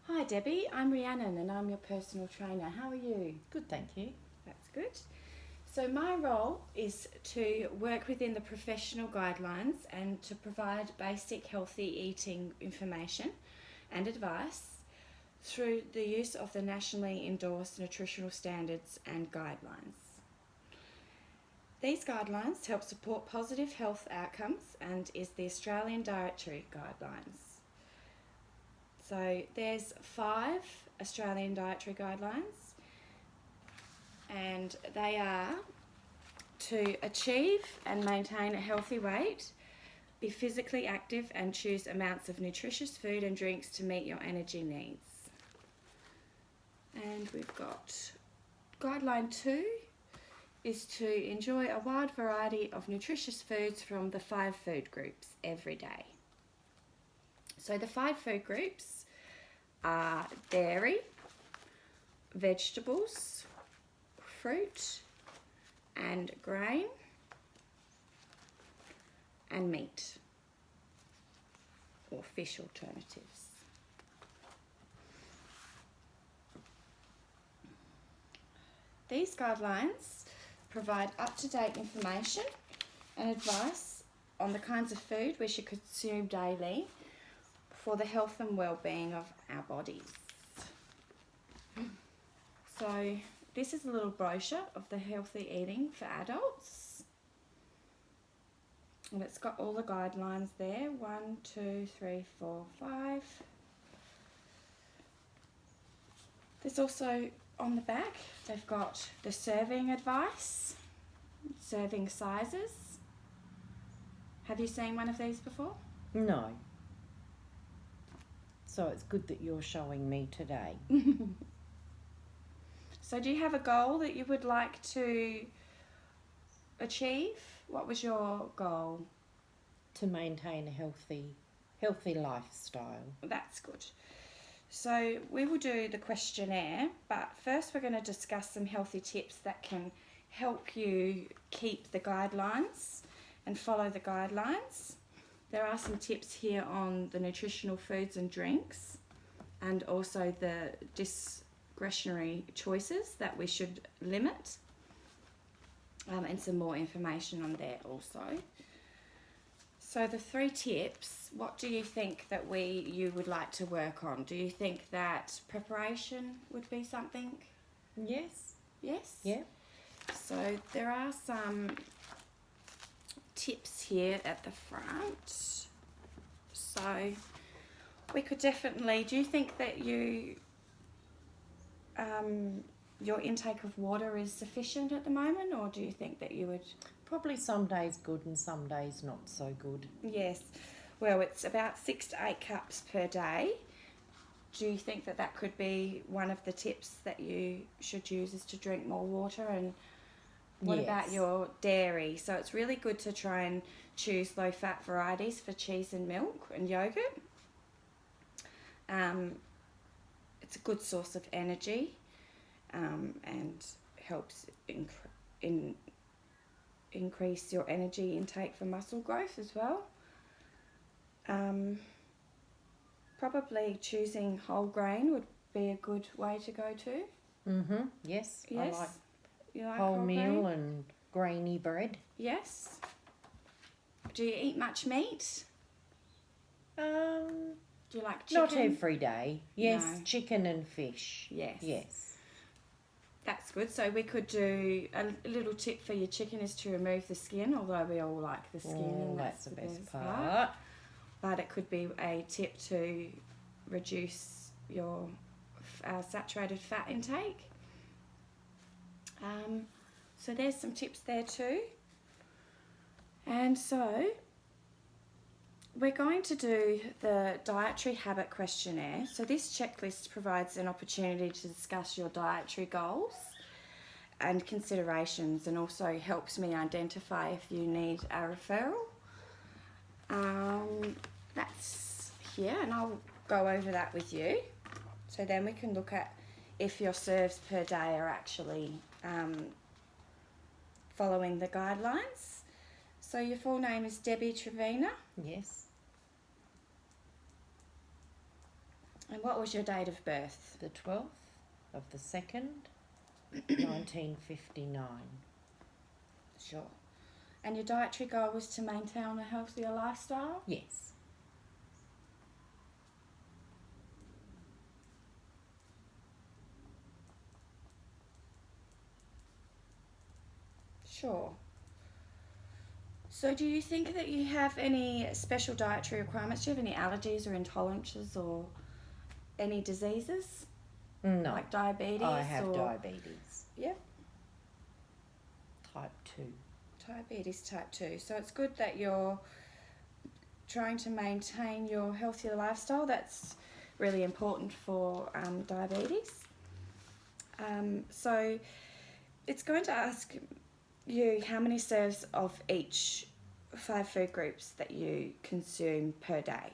Hi Debbie, I'm Rhiannon and I'm your personal trainer. How are you? Good, thank you. That's good. So my role is to work within the professional guidelines and to provide basic healthy eating information and advice through the use of the nationally endorsed nutritional standards and guidelines. These guidelines help support positive health outcomes and is the Australian Dietary Guidelines. So there's 5 Australian dietary guidelines, and they are to achieve and maintain a healthy weight, be physically active and choose amounts of nutritious food and drinks to meet your energy needs. And we've got guideline 2 is to enjoy a wide variety of nutritious foods from the 5 food groups every day. So the 5 food groups are dairy, vegetables, fruit and grain, and meat or fish alternatives. These guidelines provide up-to-date information and advice on the kinds of food we should consume daily for the health and well-being of our bodies. So this is a little brochure of the healthy eating for adults. And it's got all the guidelines there, 1, 2, 3, 4, 5. There's also on the back, they've got the serving advice, serving sizes. Have you seen one of these before? No. So it's good that you're showing me today. So do you have a goal that you would like to achieve? What was your goal? To maintain a healthy lifestyle. That's good. So we will do the questionnaire, but first we're going to discuss some healthy tips that can help you keep the guidelines and follow the guidelines. There are some tips here on the nutritional foods and drinks and also the discretionary choices that we should limit, and some more information on there also. So the 3 tips, what do you think that you would like to work on? Do you think that preparation would be something? Yes. Yes? Yeah. So there are some tips here at the front. So we could definitely, do you think that your intake of water is sufficient at the moment, or do you think that you would? Probably some days good and some days not so good. Yes, well, it's about 6 to 8 cups per day. Do you think that that could be one of the tips that you should use, is to drink more water? And what about your dairy? So it's really good to try and choose low fat varieties for cheese and milk and yogurt. It's a good source of energy, and helps increase your energy intake for muscle growth as well. Probably choosing whole grain would be a good way to go to. Yes. Yes. I like You like wholemeal grain? and grainy bread. Yes. Do you eat much meat? Do you like chicken? Not every day. Yes, No. chicken and fish. Yes. Yes. That's good. So we could do a little tip for your chicken is to remove the skin, although we all like the skin, and that's the best part. But it could be a tip to reduce your saturated fat intake. So there's some tips there too. And so we're going to do the dietary habit questionnaire. So this checklist provides an opportunity to discuss your dietary goals and considerations, and also helps me identify if you need a referral. That's here, and I'll go over that with you. So then we can look at if your serves per day are actually following the guidelines. So your full name is Debbie Trevena. Yes. And what was your date of birth? The 12th of the 2nd, 1959. Sure. And your dietary goal was to maintain a healthier lifestyle? Yes. Sure. So do you think that you have any special dietary requirements? Do you have any allergies or intolerances or any diseases? No. Like diabetes? I have or... diabetes. Yep. Type 2. Diabetes type 2. So it's good that you're trying to maintain your healthier lifestyle. That's really important for diabetes. So it's going to ask you how many serves of each 5 food groups that you consume per day.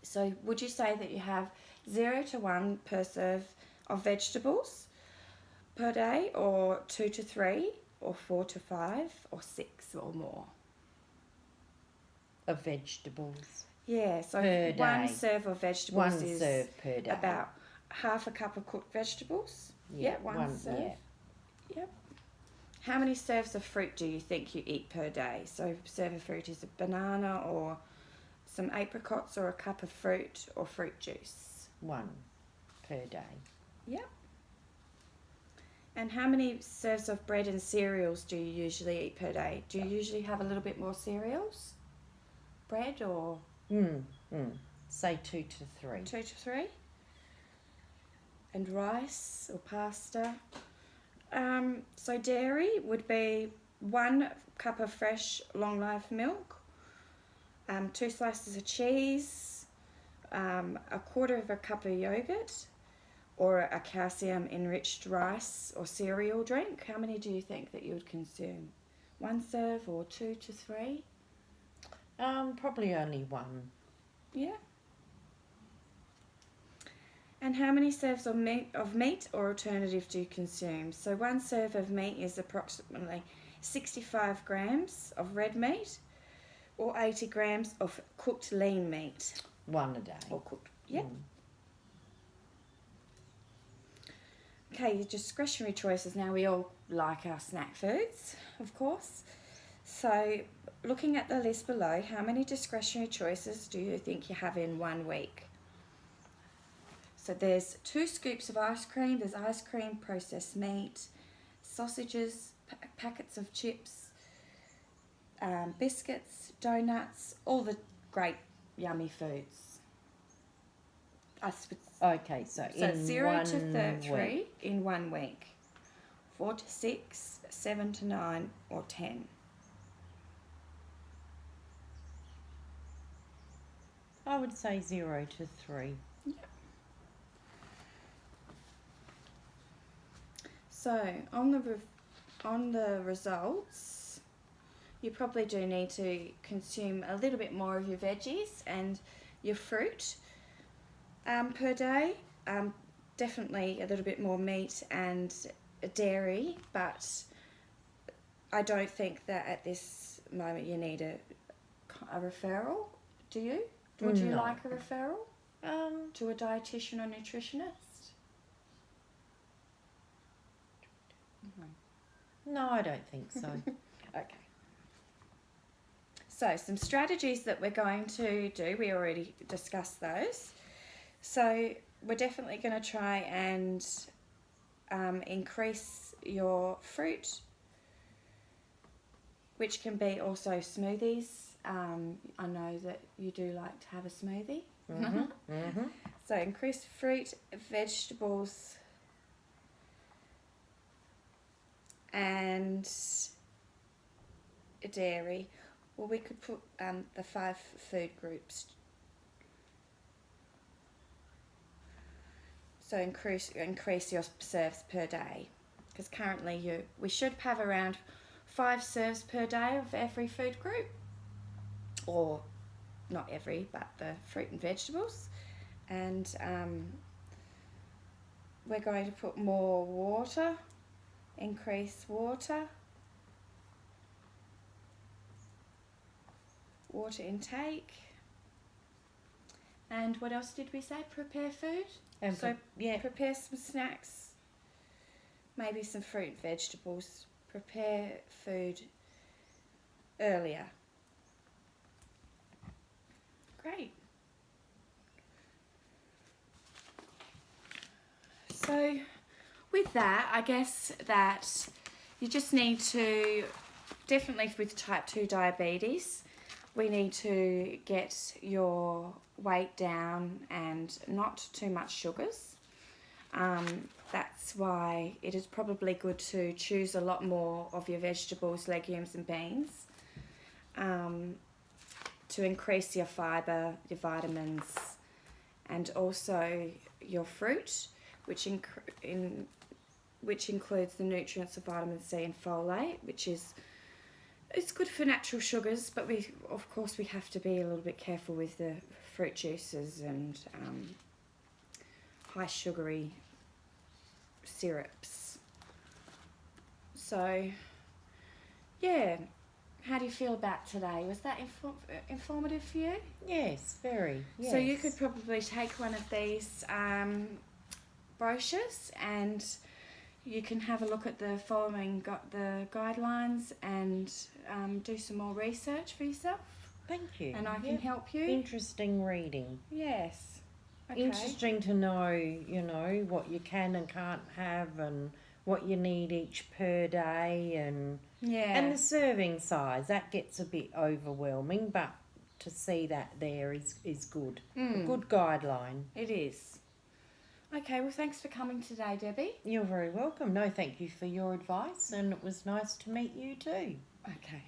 So would you say that you have 0 to 1 per serve of vegetables per day, or 2 to 3, or 4 to 5, or 6 or more? Of vegetables. Yeah, so Per one day. serve of vegetables 1 is serve per day. about half a cup of cooked vegetables. Yeah, one serve. Yeah. Yep. How many serves of fruit do you think you eat per day? So serve of fruit is a banana or some apricots or a cup of fruit or fruit juice. 1 per day. Yep. And how many serves of bread and cereals do you usually eat per day? Do you usually have a little bit more cereals? Bread or? Say 2 to 3. 2 to 3. And rice or pasta. So dairy would be 1 cup of fresh long life milk, 2 slices of cheese, a quarter of a cup of yogurt, or a calcium enriched rice or cereal drink. How many do you think that you would consume? 1 serve or 2 to 3? Probably only 1. Yeah. And how many serves of meat or alternative do you consume? So 1 serve of meat is approximately 65 grams of red meat or 80 grams of cooked lean meat. 1 a day. Or cooked, yep. Okay, your discretionary choices. Now we all like our snack foods, of course. So looking at the list below, how many discretionary choices do you think you have in 1 week? So there's 2 scoops of ice cream, there's ice cream, processed meat, sausages, packets of chips, biscuits, donuts, all the great yummy foods. Okay, so in 0 to 1 3 week. in 1 week, 4 to 6, 7 to 9, or 10. I would say 0 to 3. So on the results, you probably do need to consume a little bit more of your veggies and your fruit per day. Definitely a little bit more meat and dairy, but I don't think that at this moment you need a referral. Do you? Would you No. like a referral to a dietitian or nutritionist? No, I don't think so. Okay. So some strategies that we're going to do, we already discussed those. So we're definitely going to try and increase your fruit, which can be also smoothies. I know that you do like to have a smoothie. So increase fruit, vegetables, and dairy. Well, we could put the 5 food groups. So increase your serves per day, because currently we should have around 5 serves per day of every food group, or not every, but the fruit and vegetables. And we're going to put more water. Increase water intake, And what else did we say? Prepare food. And So yeah, prepare some snacks, maybe some fruit and vegetables. Prepare food earlier. Great. So with that, I guess that you just need to, definitely with type 2 diabetes, we need to get your weight down and not too much sugars. That's why it is probably good to choose a lot more of your vegetables, legumes and beans, to increase your fibre, your vitamins, and also your fruit, which includes the nutrients of vitamin C and folate, which is, it's good for natural sugars, but we have to be a little bit careful with the fruit juices and high sugary syrups. So yeah, how do you feel about today? Was that informative for you? yes, very. Yes. So you could probably take one of these brochures and you can have a look at the following the guidelines and do some more research for yourself. Thank you. And I can help you. Interesting reading. Yes. Okay. Interesting to know, you know, what you can and can't have and what you need each per day and the serving size. That gets a bit overwhelming, but to see that there is good. A good guideline. It is. Okay, well thanks for coming today, Debbie. You're very welcome. No, thank you for your advice, and it was nice to meet you too. Okay.